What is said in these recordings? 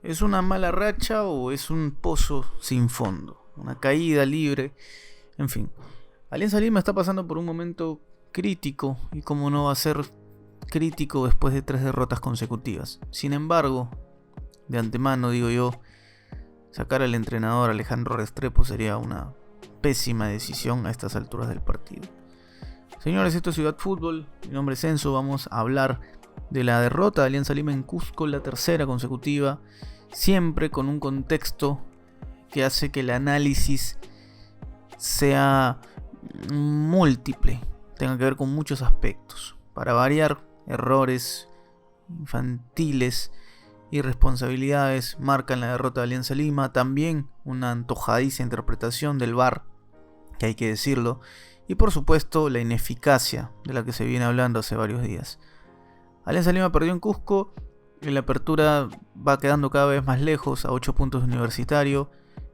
¿Es una mala racha o es un pozo sin fondo? Una caída libre, en fin. Alianza Lima está pasando por un momento crítico y cómo no va a ser crítico después de 3 derrotas consecutivas. Sin embargo, de antemano digo yo, sacar al entrenador Alejandro Restrepo sería una pésima decisión a estas alturas del partido. Señores, esto es Ciudad Fútbol, mi nombre es Enzo, vamos a hablar de la derrota de Alianza Lima en Cusco, la tercera consecutiva, siempre con un contexto que hace que el análisis sea múltiple, tenga que ver con muchos aspectos. Para variar, errores infantiles, irresponsabilidades marcan la derrota de Alianza Lima, también una antojadiza interpretación del VAR, que hay que decirlo, y por supuesto la ineficacia de la que se viene hablando hace varios días. Alianza Lima perdió en Cusco, en la apertura va quedando cada vez más lejos, a 8 puntos de Universitario.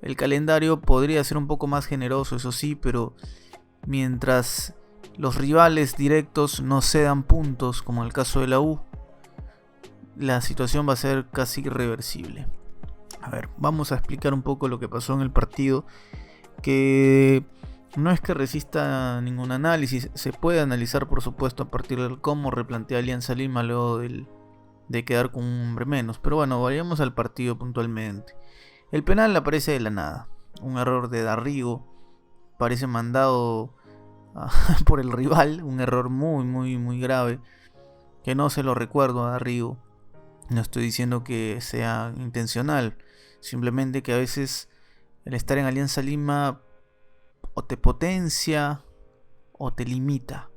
El calendario podría ser un poco más generoso, eso sí, pero mientras los rivales directos no cedan puntos, como en el caso de la U, la situación va a ser casi irreversible. A ver, vamos a explicar un poco lo que pasó en el partido, que no es que resista ningún análisis, se puede analizar por supuesto a partir de cómo replantea Alianza Lima luego de quedar con un hombre menos, pero bueno, vayamos al partido puntualmente. El penal aparece de la nada, un error de Darrigo, parece mandado por el rival, un error muy grave, que no se lo recuerdo a Darrigo. No estoy diciendo que sea intencional, simplemente que a veces el estar en Alianza Lima o te potencia o te limita,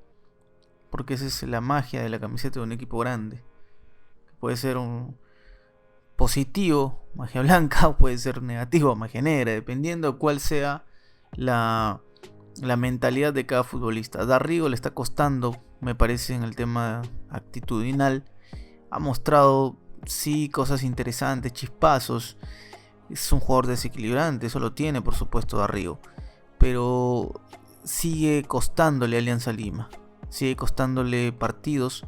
porque esa es la magia de la camiseta de un equipo grande. Puede ser un positivo, magia blanca, o puede ser negativo, magia negra, dependiendo cuál sea la mentalidad de cada futbolista. Darrigo le está costando, me parece, en el tema actitudinal. Ha mostrado, sí, cosas interesantes, chispazos. Es un jugador desequilibrante, eso lo tiene, por supuesto, Darrigo. Pero sigue costándole a Alianza Lima. Sigue costándole partidos.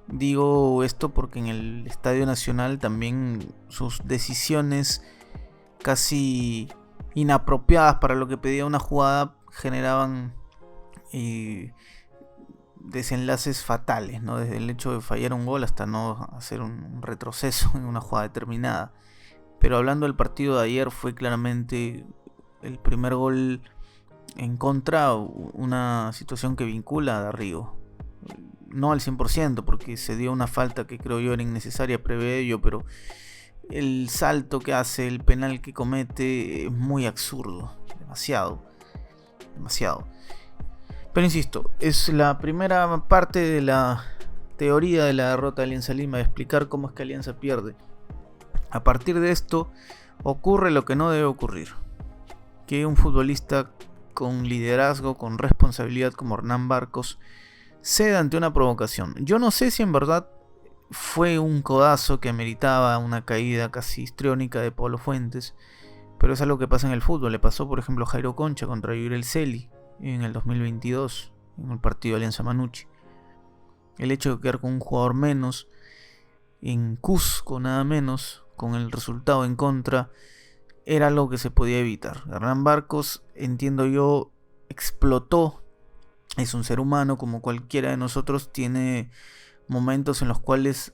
Digo esto porque en el Estadio Nacional también sus decisiones casi inapropiadas para lo que pedía una jugada generaban desenlaces fatales, ¿no? Desde el hecho de fallar un gol hasta no hacer un retroceso en una jugada determinada. Pero hablando del partido de ayer, fue claramente el primer gol en contra, una situación que vincula a Darrigo. No al 100%, porque se dio una falta que creo yo era innecesaria previo ello, pero el salto que hace, el penal que comete es muy absurdo, demasiado. Pero insisto, es la primera parte de la teoría de la derrota de Alianza Lima, de explicar cómo es que Alianza pierde. A partir de esto ocurre lo que no debe ocurrir, que un futbolista con liderazgo, con responsabilidad como Hernán Barcos, ceda ante una provocación. Yo no sé si en verdad fue un codazo que ameritaba una caída casi histriónica de Pablo Fuentes, pero es algo que pasa en el fútbol. Le pasó por ejemplo a Jairo Concha contra Yurel Celi en el 2022, en el partido de Alianza Manucci. El hecho de quedar con un jugador menos en Cusco, nada menos, con el resultado en contra, era algo que se podía evitar. Hernán Barcos, entiendo yo, explotó. Es un ser humano como cualquiera de nosotros, tiene momentos en los cuales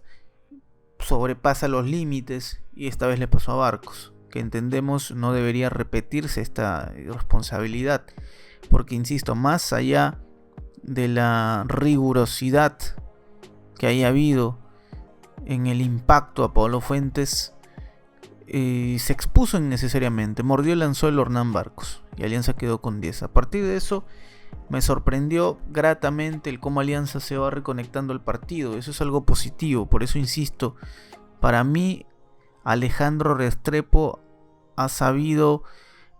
sobrepasa los límites, y esta vez le pasó a Barcos, que entendemos no debería repetirse esta irresponsabilidad, porque insisto, más allá de la rigurosidad que haya habido en el impacto a Pablo Fuentes, se expuso innecesariamente, mordió el anzuelo Hernán Barcos y Alianza quedó con 10. A partir de eso me sorprendió gratamente el cómo Alianza se va reconectando al partido. Eso es algo positivo, por eso insisto, para mí Alejandro Restrepo ha sabido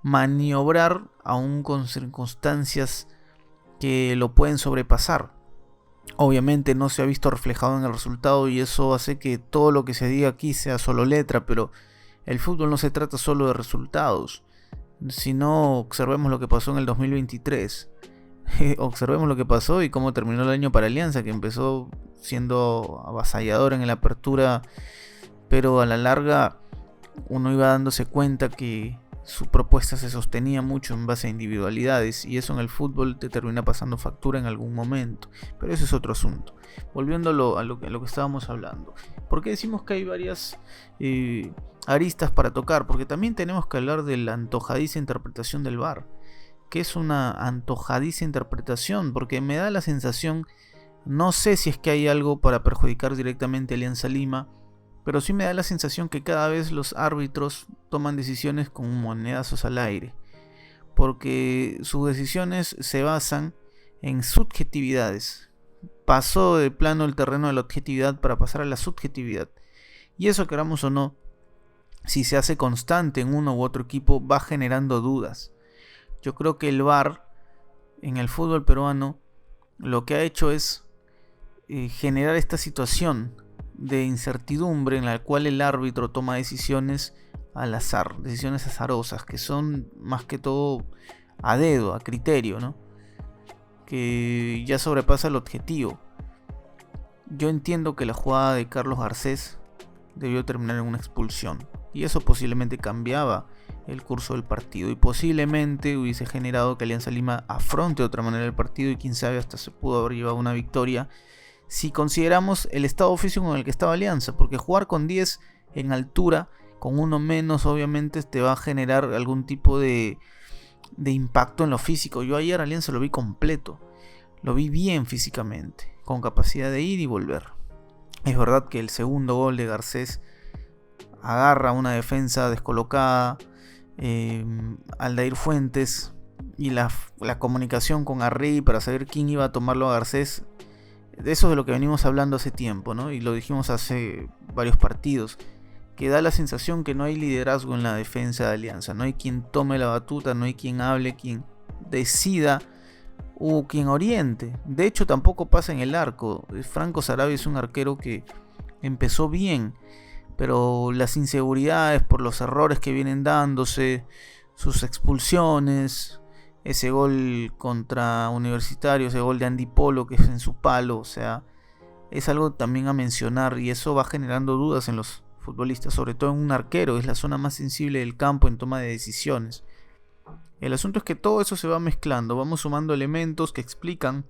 maniobrar aún con circunstancias que lo pueden sobrepasar. Obviamente no se ha visto reflejado en el resultado y eso hace que todo lo que se diga aquí sea solo letra, pero el fútbol no se trata solo de resultados. Si no, observemos lo que pasó en el 2023. Observemos lo que pasó y cómo terminó el año para Alianza, que empezó siendo avasallador en la apertura, pero a la larga uno iba dándose cuenta que su propuesta se sostenía mucho en base a individualidades, y eso en el fútbol te termina pasando factura en algún momento. Pero ese es otro asunto. Volviendo a lo que estábamos hablando. ¿Por qué decimos que hay varias aristas para tocar? Porque también tenemos que hablar de la antojadiza interpretación del VAR. ¿Qué es una antojadiza interpretación? Porque me da la sensación, no sé si es que hay algo para perjudicar directamente a Alianza Lima, pero sí me da la sensación que cada vez los árbitros toman decisiones con monedazos al aire, porque sus decisiones se basan en subjetividades. Pasó de plano el terreno de la objetividad para pasar a la subjetividad. Y eso, queramos o no, si se hace constante en uno u otro equipo, va generando dudas. Yo creo que el VAR en el fútbol peruano lo que ha hecho es generar esta situación de incertidumbre en la cual el árbitro toma decisiones al azar, decisiones azarosas, que son más que todo a dedo, a criterio, ¿no? Que ya sobrepasa el objetivo. Yo entiendo que la jugada de Carlos Garcés debió terminar en una expulsión, y eso posiblemente cambiaba el curso del partido, y posiblemente hubiese generado que Alianza Lima afronte de otra manera el partido, y quién sabe, hasta se pudo haber llevado una victoria si consideramos el estado físico en el que estaba Alianza, porque jugar con 10 en altura, con uno menos, obviamente te va a generar algún tipo de impacto en lo físico. Yo ayer Alianza lo vi completo, lo vi bien físicamente, con capacidad de ir y volver. Es verdad que el segundo gol de Garcés agarra una defensa descolocada, Aldair Fuentes, y la comunicación con Arrey para saber quién iba a tomarlo a Garcés. De eso es de lo que venimos hablando hace tiempo, ¿no? Y lo dijimos hace varios partidos, que da la sensación que no hay liderazgo en la defensa de Alianza. No hay quien tome la batuta, no hay quien hable, quien decida o quien oriente. De hecho, tampoco pasa en el arco. Franco Sarabia es un arquero que empezó bien, pero las inseguridades por los errores que vienen dándose, sus expulsiones, ese gol contra Universitario, ese gol de Andy Polo que es en su palo, o sea, es algo también a mencionar, y eso va generando dudas en los futbolistas, sobre todo en un arquero, es la zona más sensible del campo en toma de decisiones. El asunto es que todo eso se va mezclando, vamos sumando elementos que explican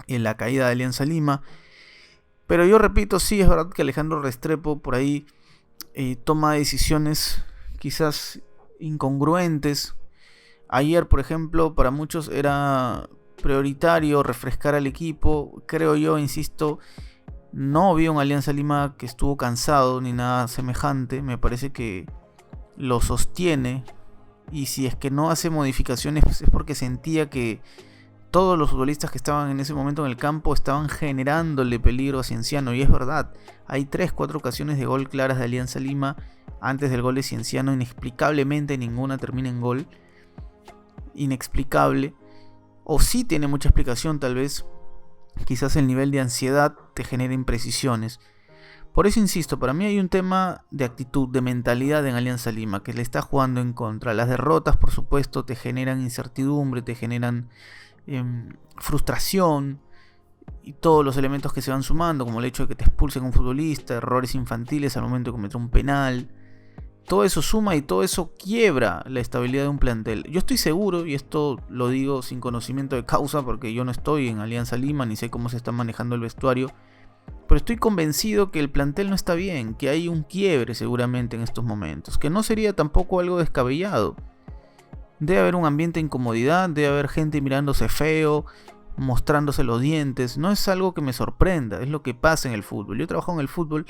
la caída de Alianza Lima, pero yo repito, sí es verdad que Alejandro Restrepo por ahí toma decisiones quizás incongruentes. Ayer, por ejemplo, para muchos era prioritario refrescar al equipo. Creo yo, insisto, no vi un Alianza Lima que estuvo cansado ni nada semejante. Me parece que lo sostiene, y si es que no hace modificaciones es porque sentía que todos los futbolistas que estaban en ese momento en el campo estaban generándole peligro a Cienciano. Y es verdad, hay 3-4 ocasiones de gol claras de Alianza Lima antes del gol de Cienciano. Inexplicablemente ninguna termina en gol. Inexplicable, o sí tiene mucha explicación tal vez. Quizás el nivel de ansiedad te genera imprecisiones. Por eso insisto, para mí hay un tema de actitud, de mentalidad en Alianza Lima que le está jugando en contra. Las derrotas, por supuesto, te generan incertidumbre, te generan frustración, y todos los elementos que se van sumando, como el hecho de que te expulsen un futbolista, errores infantiles al momento de cometer un penal. Todo eso suma y todo eso quiebra la estabilidad de un plantel. Yo estoy seguro, y esto lo digo sin conocimiento de causa porque yo no estoy en Alianza Lima ni sé cómo se está manejando el vestuario, pero estoy convencido que el plantel no está bien, que hay un quiebre seguramente en estos momentos, que no sería tampoco algo descabellado. Debe haber un ambiente de incomodidad, debe haber gente mirándose feo, mostrándose los dientes. No es algo que me sorprenda, es lo que pasa en el fútbol. Yo he trabajado en el fútbol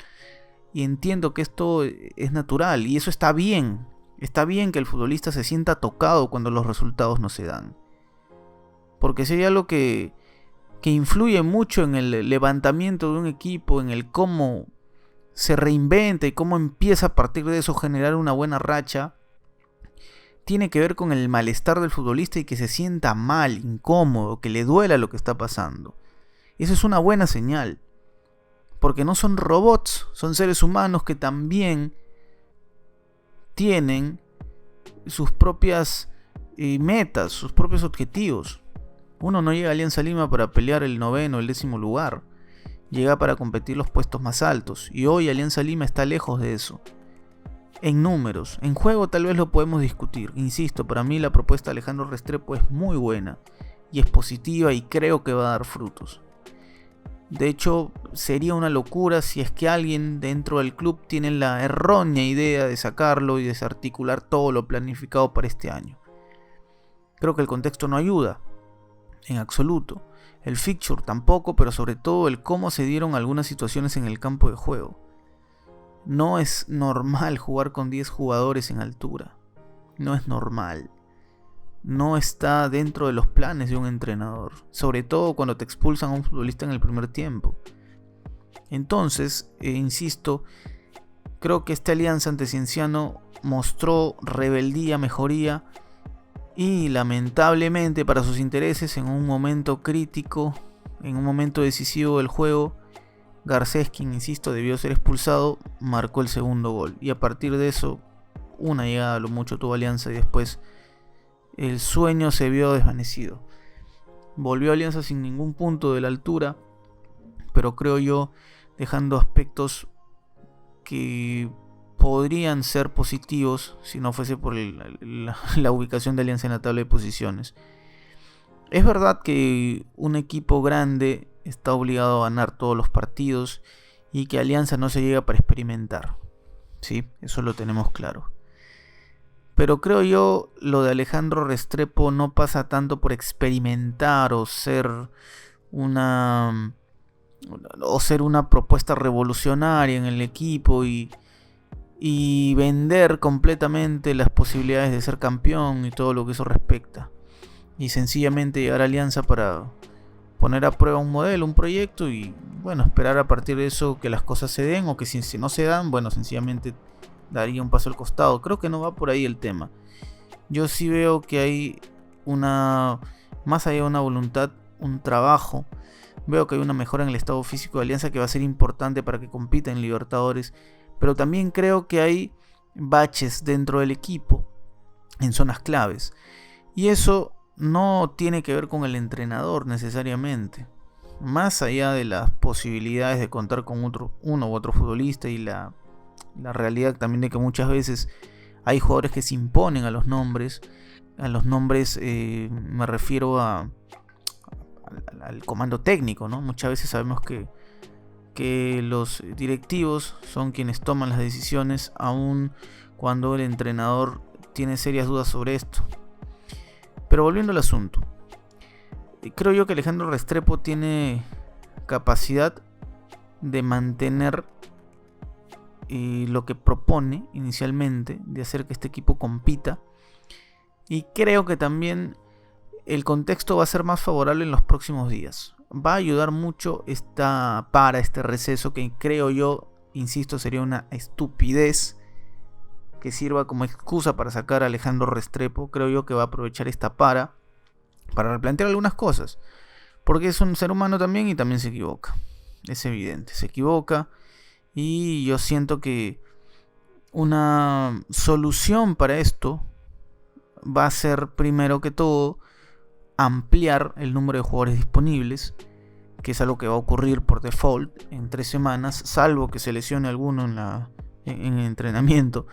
y entiendo que esto es natural, y eso está bien. Está bien que el futbolista se sienta tocado cuando los resultados no se dan, porque sería algo que influye mucho en el levantamiento de un equipo, en el cómo se reinventa y cómo empieza a partir de eso generar una buena racha. Tiene que ver con el malestar del futbolista y que se sienta mal, incómodo, que le duela lo que está pasando. Eso es una buena señal, porque no son robots, son seres humanos que también tienen sus propias metas, sus propios objetivos. Uno no llega a Alianza Lima para pelear el 9º o el 10º lugar, llega para competir los puestos más altos, y hoy Alianza Lima está lejos de eso. en números. En juego tal vez lo podemos discutir. Insisto, para mí la propuesta de Alejandro Restrepo es muy buena y es positiva y creo que va a dar frutos. De hecho, sería una locura si es que alguien dentro del club tiene la errónea idea de sacarlo y desarticular todo lo planificado para este año. Creo que el contexto no ayuda, en absoluto. El fixture tampoco, pero sobre todo el cómo se dieron algunas situaciones en el campo de juego. No es normal jugar con 10 jugadores en altura. No es normal. No está dentro de los planes de un entrenador, sobre todo cuando te expulsan a un futbolista en el primer tiempo. Entonces, insisto, creo que esta alianza ante Cienciano mostró rebeldía, mejoría y lamentablemente para sus intereses en un momento crítico, en un momento decisivo del juego, Garcés, quien insisto debió ser expulsado, marcó el segundo gol y a partir de eso una llegada a lo mucho tuvo Alianza y después el sueño se vio desvanecido. Volvió Alianza sin ningún punto de la altura, pero creo yo dejando aspectos que podrían ser positivos si no fuese por la ubicación de Alianza en la tabla de posiciones. Es verdad que un equipo grande está obligado a ganar todos los partidos y que Alianza no se llega para experimentar. Sí, eso lo tenemos claro. Pero creo yo lo de Alejandro Restrepo no pasa tanto por experimentar o ser una propuesta revolucionaria en el equipo y vender completamente las posibilidades de ser campeón y todo lo que eso respecta. Y sencillamente llegar a Alianza para poner a prueba un modelo, un proyecto y bueno, esperar a partir de eso que las cosas se den o que si no se dan, bueno, sencillamente daría un paso al costado. Creo que no va por ahí el tema. Yo sí veo que hay más allá de una voluntad, un trabajo. Veo que hay una mejora en el estado físico de Alianza que va a ser importante para que compita en Libertadores. Pero también creo que hay baches dentro del equipo en zonas claves. Y eso no tiene que ver con el entrenador necesariamente. Más allá de las posibilidades de contar con uno u otro futbolista y la realidad también de que muchas veces hay jugadores que se imponen a los nombres. Me refiero al comando técnico, ¿no? Muchas veces sabemos que los directivos son quienes toman las decisiones, aun cuando el entrenador tiene serias dudas sobre esto. Pero volviendo al asunto, creo yo que Alejandro Restrepo tiene capacidad de mantener lo que propone inicialmente, de hacer que este equipo compita, y creo que también el contexto va a ser más favorable en los próximos días. Va a ayudar mucho este receso que creo yo, insisto, sería una estupidez que sirva como excusa para sacar a Alejandro Restrepo. Creo yo que va a aprovechar esta para replantear algunas cosas, porque es un ser humano también y también se equivoca, es evidente, se equivoca. Y yo siento que una solución para esto va a ser, primero que todo, ampliar el número de jugadores disponibles, que es algo que va a ocurrir por default en 3 semanas, salvo que se lesione alguno en el entrenamiento.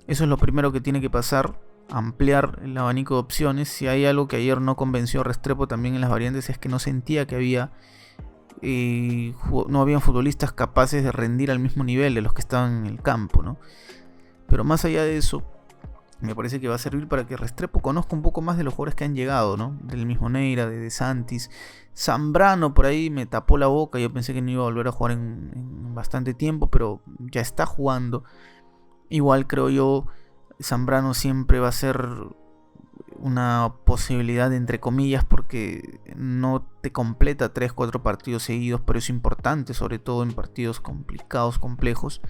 Eso es lo primero que tiene que pasar, ampliar el abanico de opciones. Si hay algo que ayer no convenció a Restrepo también en las variantes es que no sentía que no habían futbolistas capaces de rendir al mismo nivel de los que estaban en el campo, ¿no? Pero más allá de eso, me parece que va a servir para que Restrepo conozca un poco más de los jugadores que han llegado, ¿no? Del mismo Neira, de Santis. Zambrano por ahí me tapó la boca, yo pensé que no iba a volver a jugar en bastante tiempo, pero ya está jugando. Igual creo yo, Zambrano siempre va a ser una posibilidad entre comillas porque no te completa 3-4 partidos seguidos, pero es importante, sobre todo en partidos complicados, complejos.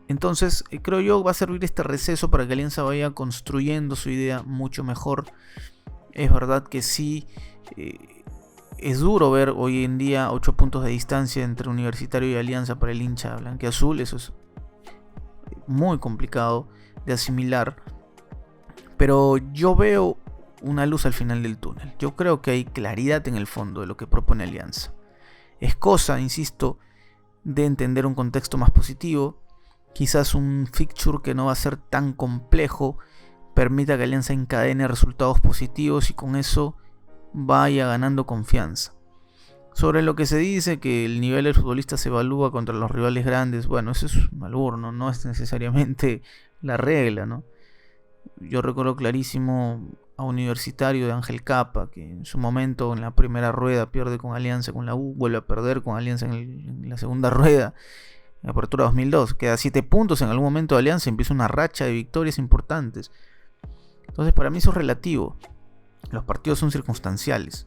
Entonces creo yo va a servir este receso para que Alianza vaya construyendo su idea mucho mejor. Es verdad que sí, es duro ver hoy en día 8 puntos de distancia entre Universitario y Alianza para el hincha blanquiazul. Eso es muy complicado de asimilar, pero yo veo una luz al final del túnel. Yo creo que hay claridad en el fondo de lo que propone Alianza. Es cosa, insisto, de entender un contexto más positivo, quizás un fixture que no va a ser tan complejo permita que Alianza encadene resultados positivos y con eso vaya ganando confianza. Sobre lo que se dice que el nivel del futbolista se evalúa contra los rivales grandes, bueno, eso es un albur, no es necesariamente la regla, ¿no? Yo recuerdo clarísimo a Universitario de Ángel Capa, que en su momento en la primera rueda pierde con Alianza con la U, vuelve a perder con Alianza en la segunda rueda, en Apertura 2002, queda 7 puntos en algún momento de Alianza, empieza una racha de victorias importantes. Entonces para mí eso es relativo, los partidos son circunstanciales.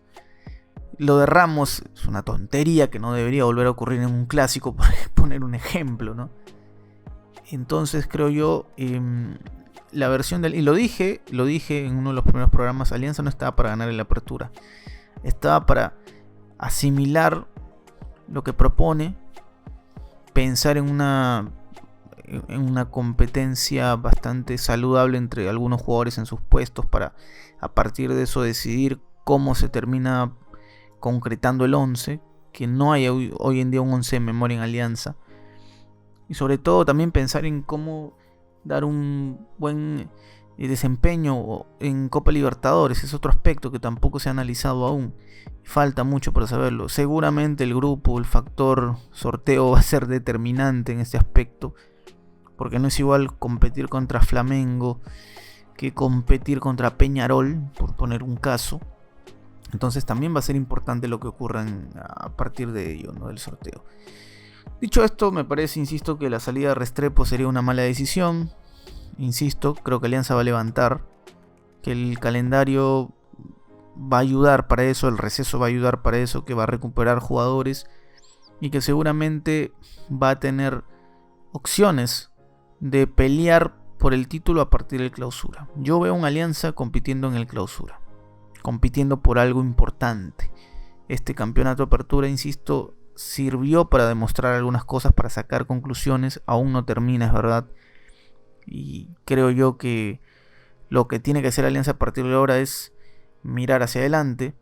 Lo de Ramos es una tontería que no debería volver a ocurrir en un clásico, por poner un ejemplo, ¿no? Entonces creo yo, la versión del... Y lo dije en uno de los primeros programas, Alianza no estaba para ganar en la apertura. Estaba para asimilar lo que propone, pensar en una competencia bastante saludable entre algunos jugadores en sus puestos para a partir de eso decidir cómo se termina concretando el 11, que no hay hoy en día un 11 de memoria en Alianza, y sobre todo también pensar en cómo dar un buen desempeño en Copa Libertadores. Es otro aspecto que tampoco se ha analizado aún, falta mucho para saberlo. Seguramente el grupo, el factor sorteo va a ser determinante en este aspecto, porque no es igual competir contra Flamengo que competir contra Peñarol, por poner un caso. Entonces también va a ser importante lo que ocurra a partir de ello, ¿no? Del sorteo. Dicho esto, me parece, insisto, que la salida de Restrepo sería una mala decisión. Insisto, creo que Alianza va a levantar, que el calendario va a ayudar para eso, el receso va a ayudar para eso, que va a recuperar jugadores y que seguramente va a tener opciones de pelear por el título a partir del clausura. Yo veo una Alianza compitiendo en el clausura, compitiendo por algo importante. Este campeonato de apertura, insisto, sirvió para demostrar algunas cosas, para sacar conclusiones. Aún no termina, es verdad. Y creo yo que lo que tiene que hacer Alianza a partir de ahora es mirar hacia adelante.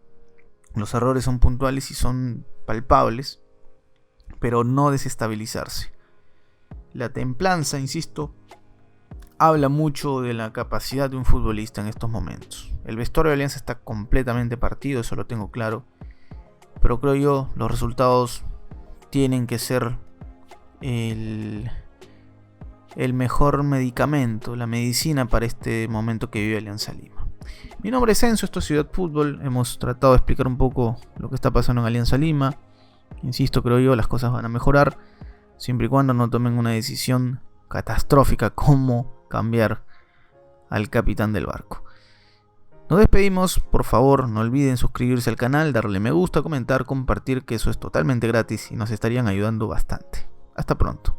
Los errores son puntuales y son palpables, pero no desestabilizarse. La templanza, insisto, habla mucho de la capacidad de un futbolista en estos momentos. El vestuario de Alianza está completamente partido, eso lo tengo claro. Pero creo yo, los resultados tienen que ser el mejor medicamento, la medicina para este momento que vive Alianza Lima. Mi nombre es Enzo, esto es Ciudad Fútbol. Hemos tratado de explicar un poco lo que está pasando en Alianza Lima. Insisto, creo yo, las cosas van a mejorar, siempre y cuando no tomen una decisión catastrófica como cambiar al capitán del barco. Nos despedimos, por favor no olviden suscribirse al canal, darle me gusta, comentar, compartir, que eso es totalmente gratis y nos estarían ayudando bastante. Hasta pronto.